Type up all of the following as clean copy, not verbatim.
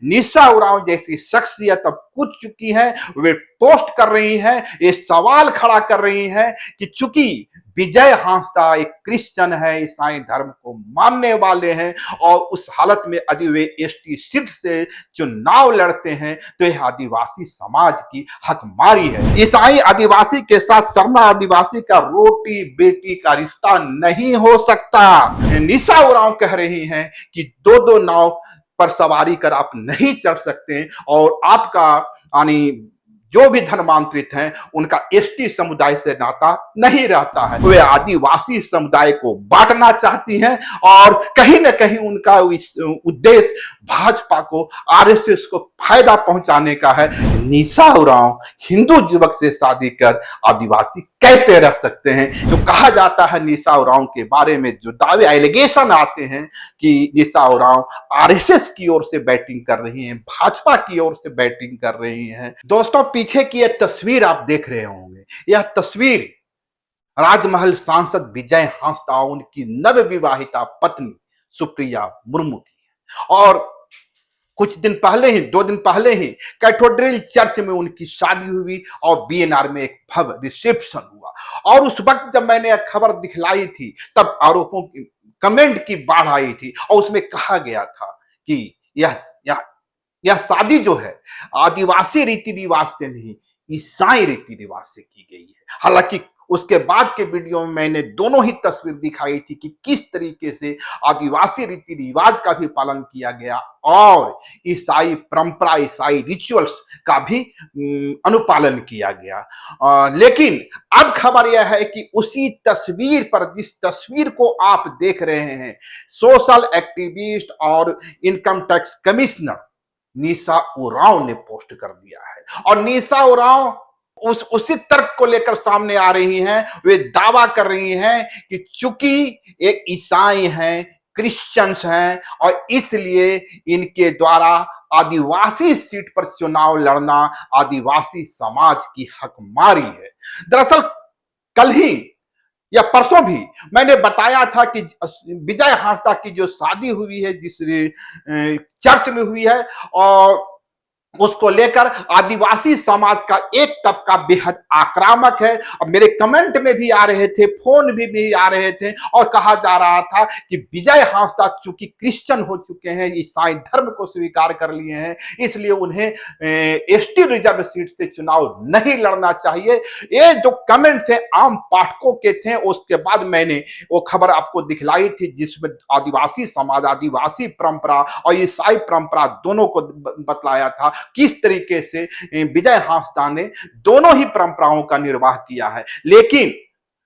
निशा उरांव जैसी शख्सियत अब कूद चुकी है, वे पोस्ट कर रही हैं, ये सवाल खड़ा कर रही हैं कि चूंकि विजय हांसदा एक क्रिश्चियन है, ईसाई धर्म को मानने वाले हैं और उस हालत में यदि वे एसटी सीट से चुनाव लड़ते हैं तो यह आदिवासी समाज की हकमारी है। ईसाई आदिवासी के साथ सरना आदिवासी का रोटी बेटी का रिश्ता नहीं हो सकता। निशा उरांव कह रही हैं कि दो दो नाव पर सवारी कर आप नहीं चढ़ सकते और आपका यानी जो भी धर्मांतरित हैं उनका एसटी समुदाय से नाता नहीं रहता है। वे आदिवासी समुदाय को बांटना चाहती हैं और कहीं ना कहीं उनका उद्देश्य भाजपा को, आरएसएस को फायदा पहुंचाने का है। निशा उरांव हिंदू युवक से शादी कर आदिवासी कैसे रह सकते हैं? जो कहा जाता है निशा उरांव के बारे में, जो दावे एलिगेशन आते हैं कि निशा उरांव आरएसएस की ओर से बैटिंग कर रही हैं, भाजपा की ओर से बैटिंग कर रही हैं। दोस्तों, पीछे की यह तस्वीर आप देख रहे होंगे, यह तस्वीर राजमहल सांसद विजय हांसदा उनकी नवविवाहिता पत्नी सुप्रिया मुर्मू की है और कुछ दिन पहले ही, 2 दिन पहले ही कैथेड्रल चर्च में उनकी शादी हुई और बीएनआर में एक भव्य रिसेप्शन हुआ। और उस वक्त जब मैंने यह खबर दिखलाई थी तब आरोपों की कमेंट की बाढ़ आई थी और उसमें कहा गया था कि यह शादी जो है आदिवासी रीति रिवाज से नहीं, ईसाई रीति रिवाज से की गई है। हालांकि उसके बाद के वीडियो में मैंने दोनों ही तस्वीर दिखाई थी कि किस तरीके से आदिवासी रीति रिवाज का भी पालन किया गया और ईसाई परंपरा, ईसाई रिचुअल्स का भी अनुपालन किया गया। लेकिन अब खबर यह है कि उसी तस्वीर पर, जिस तस्वीर को आप देख रहे हैं, सोशल एक्टिविस्ट और इनकम टैक्स कमिश्नर निशा उरांव ने पोस्ट कर दिया है और निशा उरांव उसी तर्क को लेकर सामने आ रही हैं। वे दावा कर रही हैं कि चूंकि एक ईसाई हैं, क्रिश्चियंस हैं और इसलिए इनके द्वारा आदिवासी सीट पर चुनाव लड़ना आदिवासी समाज की हकमारी है। दरअसल कल ही या परसों भी मैंने बताया था कि विजय हांसदा की जो शादी हुई है, जिस चर्च में हुई है, और उसको लेकर आदिवासी समाज का एक तबका बेहद आक्रामक है। और मेरे कमेंट में भी आ रहे थे, फोन भी आ रहे थे और कहा जा रहा था कि विजय हांसदा चूंकि क्रिश्चियन हो चुके हैं, ईसाई धर्म को स्वीकार कर लिए हैं, इसलिए उन्हें एसटी रिजर्व सीट से चुनाव नहीं लड़ना चाहिए। ये जो कमेंट थे आम पाठकों के थे। उसके बाद मैंने वो खबर आपको दिखलाई थी जिसमें आदिवासी समाज, आदिवासी परंपरा और ईसाई परंपरा दोनों को बतलाया था किस तरीके से विजय हांसदा ने दोनों ही परंपराओं का निर्वाह किया है। लेकिन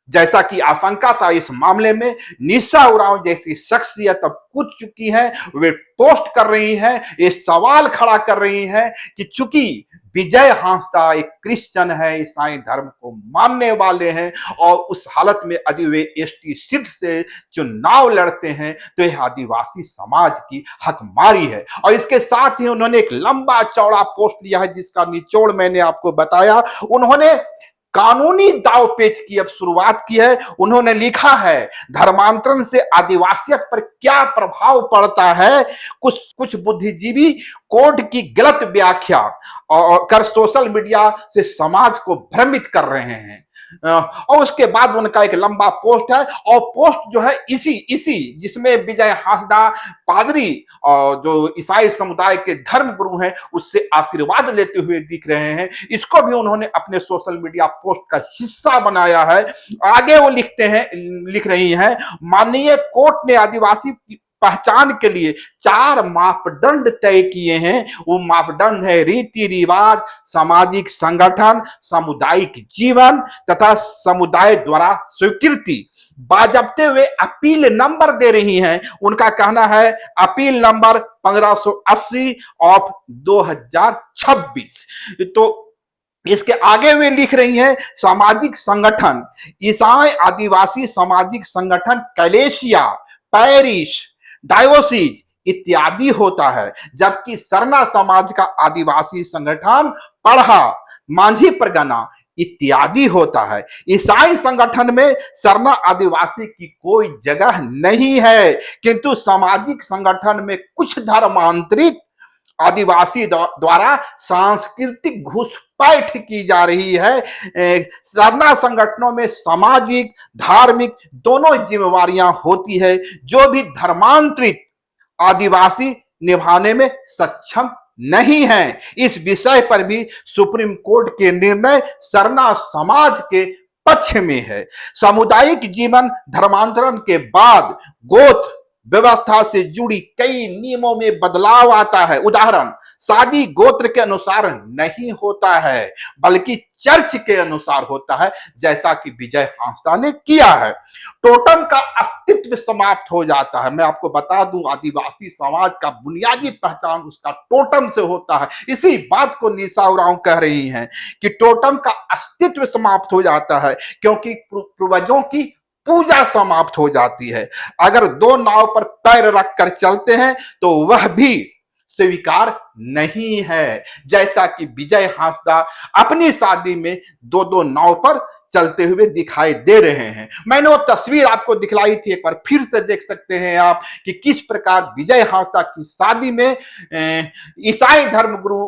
जैसा कि आशंका था, इस मामले में निशा उरांव जैसी शख्सियत अब कूद चुकी है, वे पोस्ट कर रही हैं, ये सवाल खड़ा कर रही हैं कि चूंकि विजय हांसदा एक क्रिश्चियन है, ईसाई धर्म को मानने वाले हैं और उस हालत में यदि वे एसटी सीट से चुनाव लड़ते हैं तो यह आदिवासी समाज की हकमारी है। और इसके साथ ही उन्होंने एक लंबा चौड़ा पोस्ट लिया है जिसका निचोड़ मैंने आपको बताया। उन्होंने कानूनी दावपेच की अब शुरुआत की है। उन्होंने लिखा है, धर्मांतरण से आदिवासियत पर क्या प्रभाव पड़ता है, कुछ बुद्धिजीवी कोड की गलत व्याख्या और कर सोशल मीडिया से समाज को भ्रमित कर रहे हैं। और उसके बाद उनका एक लंबा पोस्ट है और पोस्ट जो है इसी जिसमें विजय हांसदा पादरी और जो ईसाई समुदाय के धर्म गुरु हैं उससे आशीर्वाद लेते हुए दिख रहे हैं, इसको भी उन्होंने अपने सोशल मीडिया पोस्ट का हिस्सा बनाया है। आगे वो लिख रही हैं, माननीय कोर्ट ने आदिवासी पहचान के लिए 4 मापदंड तय किए हैं। वो मापदंड है रीति रिवाज, सामाजिक संगठन, सामुदायिक जीवन तथा समुदाय द्वारा स्वीकृति। बाजबते हुए अपील नंबर दे रही हैं। उनका कहना है अपील नंबर 1580 ऑफ 2026। तो इसके आगे वे लिख रही हैं, सामाजिक संगठन, ईसाई आदिवासी सामाजिक संगठन कैलेशिया, पैरिश, डायोसिस इत्यादि होता है, जबकि सरना समाज का आदिवासी संगठन पढ़ा, मांझी परगना इत्यादि होता है। ईसाई संगठन में सरना आदिवासी की कोई जगह नहीं है, किंतु सामाजिक संगठन में कुछ धर्मांतरित आदिवासी द्वारा सांस्कृतिक घुसपैठ की जा रही है। सरना संगठनों में सामाजिक धार्मिक दोनों जिम्मेवारियां होती है, जो भी धर्मांतरित आदिवासी निभाने में सक्षम नहीं है। इस विषय पर भी सुप्रीम कोर्ट के निर्णय सरना समाज के पक्ष में है। सामुदायिक जीवन धर्मांतरण के बाद गोत्र व्यवस्था से जुड़ी कई नियमों में बदलाव आता है। उदाहरण, शादी गोत्र के अनुसार नहीं होता है, बल्कि चर्च के अनुसार होता है, जैसा कि विजय हांसदा ने किया है। टोटम का अस्तित्व समाप्त हो जाता है। मैं आपको बता दूं, आदिवासी समाज का बुनियादी पहचान उसका टोटम से होता है। इसी बात को निशा उरांव कह रही हैं कि टोटम का अस्तित्व समाप्त हो जाता है, क्योंकि पूर्वजों की पूजा समाप्त हो जाती है। अगर दो नाव पर पैर रखकर चलते हैं तो वह भी स्वीकार नहीं है, जैसा कि विजय हांसदा अपनी शादी में दो दो नाव पर चलते हुए दिखाई दे रहे हैं। मैंने वो तस्वीर आपको दिखलाई थी, एक बार फिर से देख सकते हैं आप कि किस प्रकार विजय हांसदा की शादी में ईसाई धर्मगुरु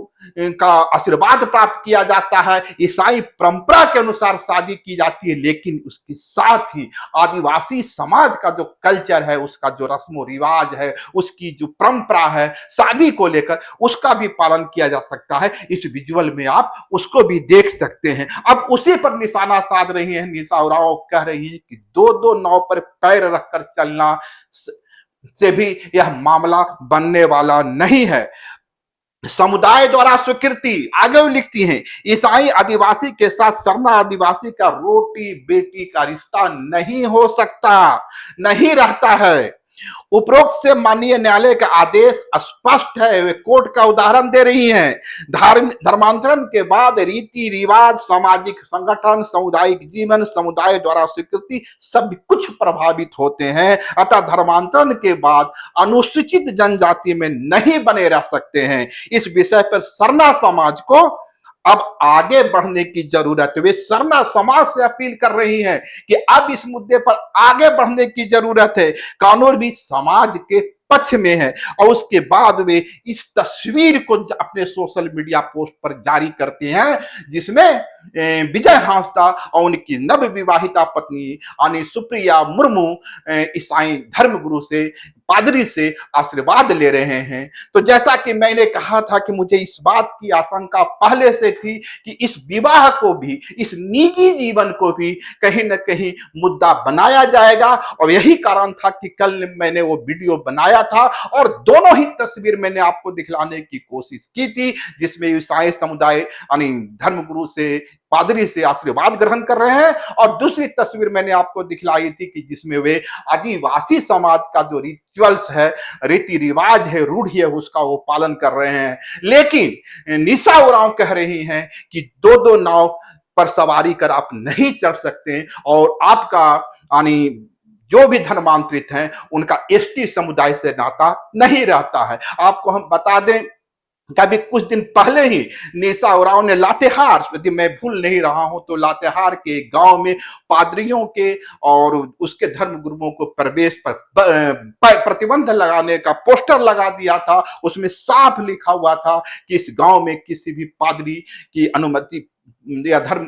का आशीर्वाद प्राप्त किया जाता है। ईसाई परंपरा के अनुसार शादी की जाती है, लेकिन उसके साथ ही आदिवासी समाज का जो कल्चर है, उसका जो रस्मो रिवाज है, उसकी जो परंपरा है शादी को लेकर, उसका भी पालन किया जा सकता है। इस विजुअल में आप उसको भी देख सकते हैं। अब उसी पर निशाना साध रही है निशा उरांव, कह रही है कि दो दो नाव पर पैर रखकर चलना से भी यह मामला बनने वाला नहीं है। समुदाय द्वारा स्वीकृति, आगे लिखती हैं, ईसाई आदिवासी के साथ सरना आदिवासी का रोटी बेटी का रिश्ता नहीं हो सकता, नहीं रहता है। उपरोक्त से माननीय न्यायालय का आदेश स्पष्ट है। वे कोर्ट का उदाहरण दे रही हैं। धर्मांतरण के बाद रीति रिवाज, सामाजिक संगठन, सामुदायिक जीवन, समुदाय द्वारा स्वीकृति सब कुछ प्रभावित होते हैं। अतः धर्मांतरण के बाद अनुसूचित जनजाति में नहीं बने रह सकते हैं। इस विषय पर सरना समाज को अब आगे बढ़ने की जरूरत है। वे सरना समाज से अपील कर रही हैं कि अब इस मुद्दे पर आगे बढ़ने की जरूरत है। कानून भी समाज के पक्ष में है। और उसके बाद वे इस तस्वीर को अपने सोशल मीडिया पोस्ट पर जारी करते हैं, जिसमें विजय हांसदा और उनकी नव विवाहिता पत्नी यानी सुप्रिया मुर्मू ईसाई धर्मगुरु से, पादरी से आशीर्वाद ले रहे हैं। तो जैसा कि मैंने कहा था कि मुझे इस बात की आशंका पहले से थी कि इस विवाह को भी, इस निजी जीवन को भी कहीं ना कहीं मुद्दा बनाया जाएगा, और यही कारण था कि कल मैंने वो वीडियो बनाया था और दोनों ही तस्वीर मैंने आपको दिखलाने की कोशिश की थी, जिसमें ईसाई समुदाय यानी धर्मगुरु से, पादरी से आशीर्वाद ग्रहण कर रहे हैं, और दूसरी तस्वीर मैंने आपको दिखलाई थी कि जिसमें वे आदिवासी समाज का जो रिचुअल्स है, रीति रिवाज है, रूढ़ी है, उसका वो पालन कर रहे हैं। लेकिन निशा उरांव कह रही हैं कि दो दो नाव पर सवारी कर आप नहीं चढ़ सकते, और आपका यानी जो भी धर्मांतरित हैं उनका एसटी समुदाय से नाता नहीं रहता है। आपको हम बता दें, कभी कुछ दिन पहले ही निशा उरांव ने लातेहार, यदि मैं भूल नहीं रहा हूं तो लातेहार के गांव में पादरियों के और उसके धर्म गुरुओं को प्रवेश पर प्रतिबंध लगाने का पोस्टर लगा दिया था। उसमें साफ लिखा हुआ था कि इस गांव में किसी भी पादरी की अनुमति या धर्म,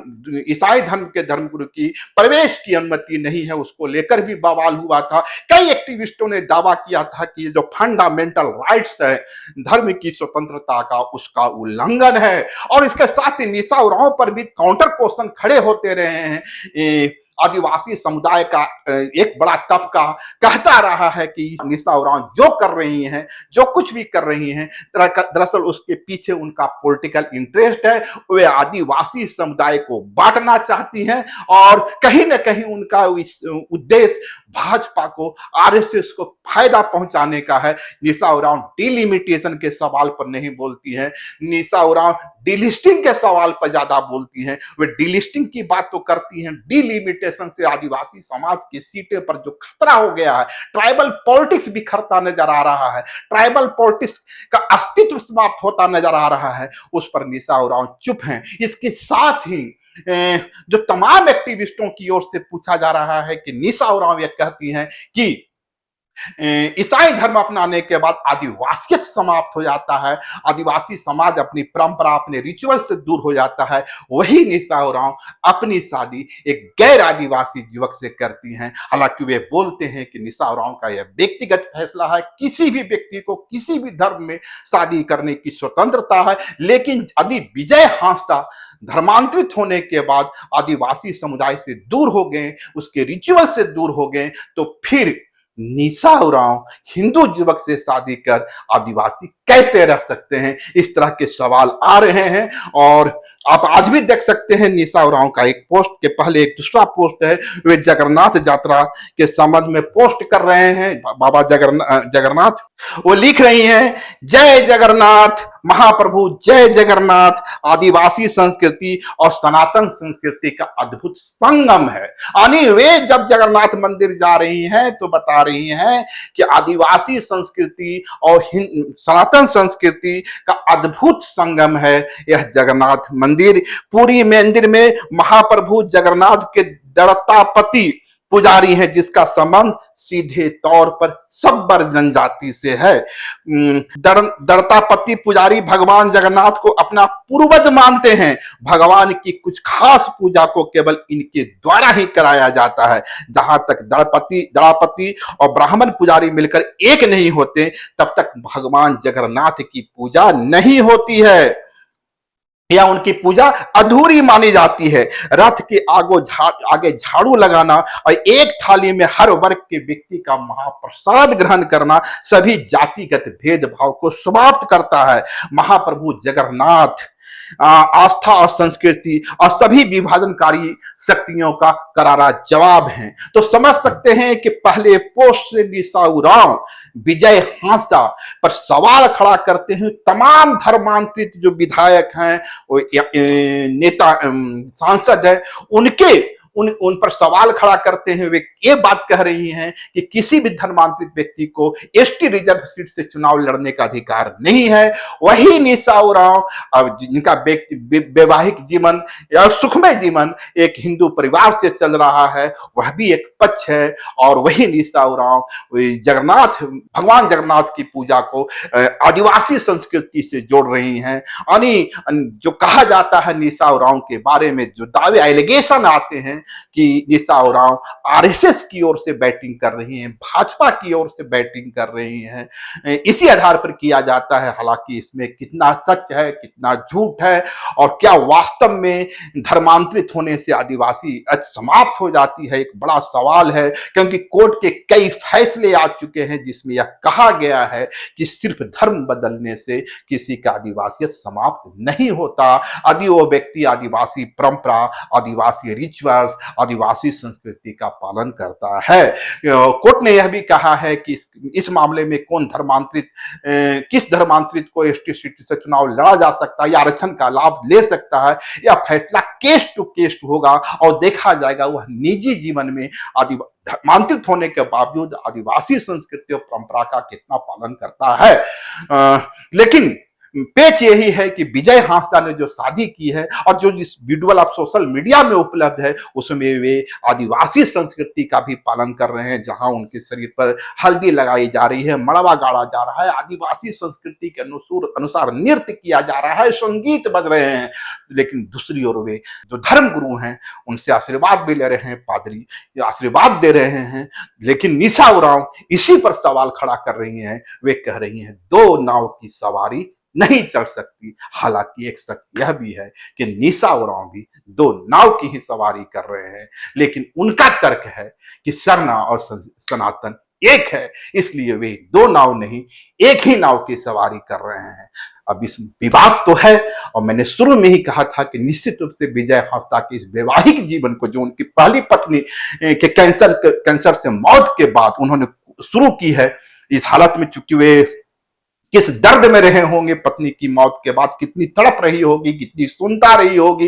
ईसाई धर्म के धर्मगुरु की प्रवेश की अनुमति नहीं है। उसको लेकर भी बवाल हुआ था। कई एक्टिविस्टों ने दावा किया था कि ये जो फंडामेंटल राइट्स है, धर्म की स्वतंत्रता का, उसका उल्लंघन है। और इसके साथ ही निशा उरांव पर भी काउंटर क्वेश्चन खड़े होते रहे हैं। आदिवासी समुदाय का एक बड़ा तबका कहता रहा है कि निशा उरांव जो कर रही हैं, जो कुछ भी कर रही हैं, दरअसल उसके पीछे उनका पॉलिटिकल इंटरेस्ट है। वे आदिवासी समुदाय को बांटना चाहती हैं, और कहीं ना कहीं उनका उद्देश्य भाजपा को, आरएसएस को फायदा पहुंचाने का है। निशा उरांव डिलिमिटेशन के सवाल पर नहीं बोलती हैं। निशा उरांव डिलिस्टिंग के सवाल पर ज्यादा बोलती हैं। वे डिलिस्टिंग की बात तो करती हैं, डिलिमिटेशन से आदिवासी समाज की सीटें पर जो खतरा हो गया है, ट्राइबल पॉलिटिक्स बिखरता नजर आ रहा है, ट्राइबल पॉलिटिक्स का अस्तित्व समाप्त होता नजर आ रहा है, उस पर निशा उरांव चुप हैं। इसके साथ ही जो तमाम एक्टिविस्टों की ओर से पूछा जा रहा है कि निशा उरांव ये कहती हैं कि ईसाई धर्म अपनाने के बाद आदिवासियत समाप्त हो जाता है, आदिवासी समाज अपनी परंपरा, अपने रिचुअल से दूर हो जाता है। वही निशा उरांव अपनी शादी एक गैर आदिवासी युवक से करती हैं। हालांकि वे बोलते हैं कि निशा उरांव का यह व्यक्तिगत फैसला है, किसी भी व्यक्ति को किसी भी धर्म में शादी करने की स्वतंत्रता है, लेकिन यदि विजय हांसदा धर्मांतरित होने के बाद आदिवासी समुदाय से दूर हो गए, उसके रिचुअल से दूर हो गए, तो फिर निशा उरांव हिंदू युवक से शादी कर आदिवासी कैसे रह सकते हैं? इस तरह के सवाल आ रहे हैं। और आप आज भी देख सकते हैं निशा उरांव का एक पोस्ट के पहले एक दूसरा पोस्ट है, वे जगन्नाथ यात्रा के संबंध में पोस्ट कर रहे हैं। बाबा जगन्नाथ वो लिख रही हैं, जय जगन्नाथ महाप्रभु, जय जगन्नाथ आदिवासी संस्कृति और सनातन संस्कृति का अद्भुत संगम है। यानी वे जब जगन्नाथ मंदिर जा रही हैं तो बता रही हैं कि आदिवासी संस्कृति और सनातन संस्कृति का अद्भुत संगम है यह जगन्नाथ मंदिर। पूरी मंदिर में महाप्रभु जगन्नाथ के दड़तापति पुजारी है, जिसका संबंध सीधे तौर पर सब्बर जनजाति से है। दड़तापति पुजारी भगवान जगन्नाथ को अपना पूर्वज मानते हैं। भगवान की कुछ खास पूजा को केवल इनके द्वारा ही कराया जाता है। जहां तक दड़ापति और ब्राह्मण पुजारी मिलकर एक नहीं होते, तब तक भगवान जगन्नाथ की पूजा नहीं होती है या उनकी पूजा अधूरी मानी जाती है। रथ के आगे झाड़ू लगाना और एक थाली में हर वर्ग के व्यक्ति का महाप्रसाद ग्रहण करना सभी जातिगत भेदभाव को समाप्त करता है। महाप्रभु जगन्नाथ आस्था और संस्कृति और सभी विभाजनकारी शक्तियों का करारा जवाब है। तो समझ सकते हैं कि पहले पोस्ट से निशा उरांव विजय हांसदा पर सवाल खड़ा करते हैं। तमाम धर्मांतरित जो विधायक हैं, नेता, सांसद है, उन पर सवाल खड़ा करते हैं। वे ये बात कह रही हैं कि किसी भी धर्मांतरित व्यक्ति को एसटी रिजर्व सीट से चुनाव लड़ने का अधिकार नहीं है। वही निशा उरांव जिनका वैवाहिक जीवन या सुखमय जीवन एक हिंदू परिवार से चल रहा है, वह भी एक पक्ष है। और वही निशा उरांव भगवान जगन्नाथ की पूजा को आदिवासी संस्कृति से जोड़ रही हैं। यानी जो कहा जाता है निशा उरांव के बारे में, जो दावे एलिगेशन आते हैं कि निशा उरांव आरएसएस की ओर से बैटिंग कर रही हैं, भाजपा की ओर से बैटिंग कर रही हैं, इसी आधार पर किया जाता है। हालांकि इसमें कितना सच है, कितना झूठ है, और क्या वास्तव में धर्मांतरित होने से आदिवासी समाप्त हो जाती है, एक बड़ा सवाल है। क्योंकि कोर्ट के कई फैसले आ चुके हैं जिसमें यह कहा गया है कि सिर्फ धर्म बदलने से किसी का आदिवासियत समाप्त नहीं होता। यदि वो व्यक्ति आदिवासी परंपरा, आदिवासी रिचुअल्स, आदिवासी संस्कृति का पालन करता है। कोर्ट ने यह भी कहा है कि इस मामले में किस धर्मांतरित को एसटी सीट से चुनाव लड़ा जा सकता है या आरक्षण का लाभ ले सकता है, यह फैसला केस टू केस होगा और देखा जाएगा वह निजी जीवन में धर्मांतरित होने के बावजूद आदिवासी संस्कृति और परंपरा का कितना पालन करता है। लेकिन पेच यही है कि विजय हांसदा ने जो शादी की है और जो जिस वीडियो आप सोशल मीडिया में उपलब्ध है, उसमें वे आदिवासी संस्कृति का भी पालन कर रहे हैं। जहां उनके शरीर पर हल्दी लगाई जा रही है, मड़वा गाड़ा जा रहा है, आदिवासी संस्कृति के अनुसार नृत्य किया जा रहा है, संगीत बज रहे हैं। लेकिन दूसरी ओर वे जो धर्म गुरु हैं उनसे आशीर्वाद भी ले रहे हैं, पादरी आशीर्वाद दे रहे हैं। लेकिन निशा उरांव इसी पर सवाल खड़ा कर रही हैं। वे कह रही हैं दो नाव की सवारी नहीं चढ़ सकती। हालांकि एक सच यह भी है कि निशा उरांव भी दो नाव की ही सवारी कर रहे हैं। लेकिन उनका तर्क है कि सरना और सनातन एक है, इसलिए वे दो नाव नहीं एक ही नाव की सवारी कर रहे हैं। अब इस विवाद तो है, और मैंने शुरू में ही कहा था कि निश्चित रूप से विजय हांसदा के इस वैवाहिक जीवन को, जो उनकी पहली पत्नी के कैंसर से मौत के बाद उन्होंने शुरू की है, इस हालत में चूंकि वे किस दर्द में रहे होंगे, पत्नी की मौत के बाद कितनी तड़प रही होगी, कितनी सुनता रही होगी।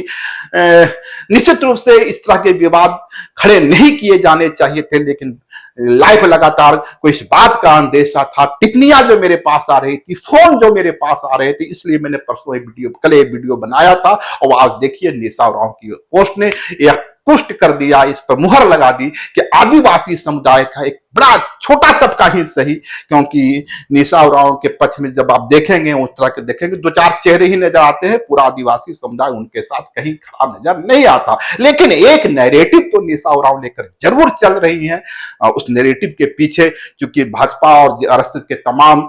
निश्चित रूप से इस तरह के विवाद खड़े नहीं किए जाने चाहिए थे। लेकिन लाइव लगातार कोई इस बात का अंदेशा था, टिप्पणियां जो मेरे पास आ रही थी, फोन जो मेरे पास आ रहे थे, इसलिए मैंने परसों कल वीडियो बनाया था। और आज देखिए निशा उरांव की पोस्ट ने यह पुष्ट कर दिया, इस पर मुहर लगा दी कि आदिवासी समुदाय का एक बड़ा छोटा तबका ही सही, क्योंकि निशा उरांव के पक्ष में जब आप देखेंगे उस तरह के देखेंगे, दो चार चेहरे ही नजर आते हैं, पूरा आदिवासी समुदाय उनके साथ कहीं खड़ा नजर नहीं आता। लेकिन एक नैरेटिव तो निशा उरांव लेकर जरूर चल रही है। उस नैरेटिव के पीछे चूंकि भाजपा और आरएसएस के तमाम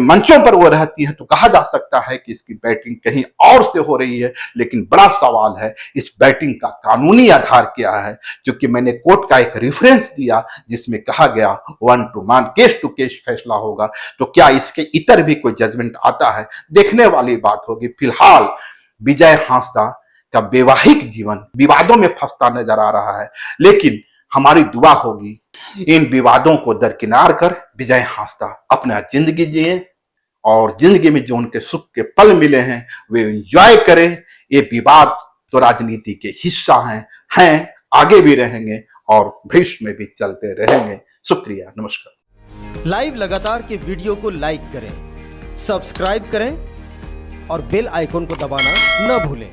मंचों पर वो रहती है, तो कहा जा सकता है कि इसकी बैटिंग कहीं और से हो रही है। लेकिन बड़ा सवाल है इस बैटिंग का कानूनी आधार क्या है, क्योंकि मैंने कोर्ट का एक रेफरेंस दिया जिसमें कहा गया 1 to 1 केस टू केस फैसला होगा। तो क्या इसके इतर भी कोई जजमेंट आता है, देखने वाली बात होगी। फिलहाल विजय हांसदा का वैवाहिक जीवन विवादों में फंसता नजर आ रहा है, लेकिन हमारी दुआ होगी इन विवादों को दरकिनार कर विजय हांसदा अपना जिंदगी जिए और जिंदगी में जो उनके सुख के पल मिले हैं वे एंजॉय करें। ये विवाद तो राजनीति के हिस्सा हैं, आगे भी रहेंगे और भविष्य में भी चलते रहेंगे। शुक्रिया, नमस्कार। लाइव लगातार के वीडियो को लाइक करें, सब्सक्राइब करें और बेल आइकॉन को दबाना न भूलें।